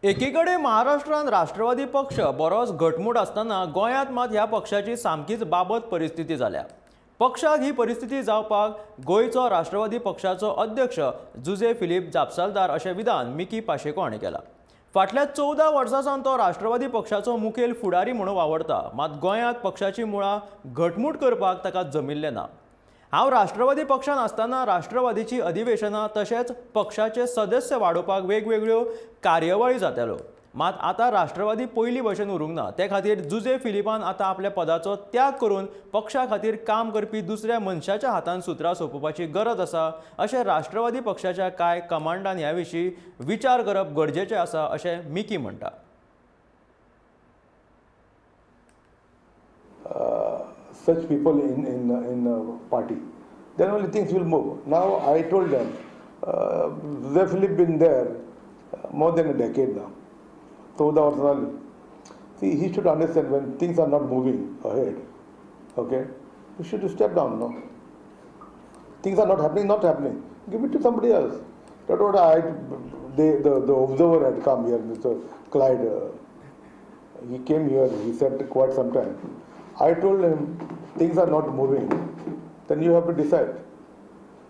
एकीकडे महाराष्ट्रात राष्ट्रवादी पक्ष बरोच घटमूट असताना गोंयांत मात ह्या पक्षाची सामकीच बाबत परिस्थिती जाल्या। पक्षाक ही परिस्थिती जावपाक गोंयचो राष्ट्रवादी पक्षाचो अध्यक्ष जुजे फिलीप जापसालदार अशें विधान मिकी पाशेको हांणी केलां। फाटल्या 14 वर्सांसावन तो राष्ट्रवादी पक्षाचो मुखेल फुडारी म्हणून वावरता, मात गोंयांत पक्षाची मुळां घटमूट करपाक ताका जमिल्लें ना। हांव राष्ट्रवादी पक्षान आसतना राष्ट्रवादीची अधिवेशनां तशेंच पक्षाचे सदस्य वाडोवपाक वेगवेगळ्यो कार्यवळी जाताल्यो, मात आतां राष्ट्रवादी पयलीं भशेन उरूंक ना। ते खातीर जुजे फिलिपान आतां आपल्या पदाचो त्याग करून पक्षा खातीर काम करपी दुसऱ्या मनशाच्या हातान सुत्रां सोंपोवपाची गरज आसा अशें राष्ट्रवादी पक्षाच्या कांय कमांडान ह्या विशीं विचार करप गरजेचें आसा अशें मिकी म्हणटा। Such people in party, then only things will move. Now I told them, they Philip been there more than a decade now. So see, he should understand when things are not moving ahead. Okay, he should step down. No, things are not happening. Give it to somebody else. That's what the observer had come here, Mr. Clyde. He came here. He said quite some time. I told him things are not moving. Then you have to decide.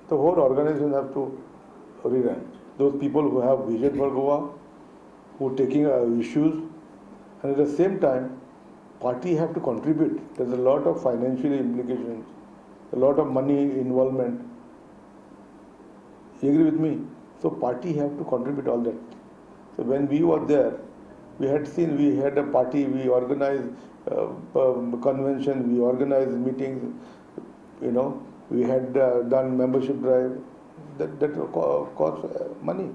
The whole organization have to rewrite. Those people who have vision for Goa, who are taking issues, and at the same time, party have to contribute. There's a lot of financial implications, a lot of money involvement. You agree with me? So party have to contribute all that. So when we were there, we had a party, we organized convention, we organized meetings, we had done membership drive. That cost money.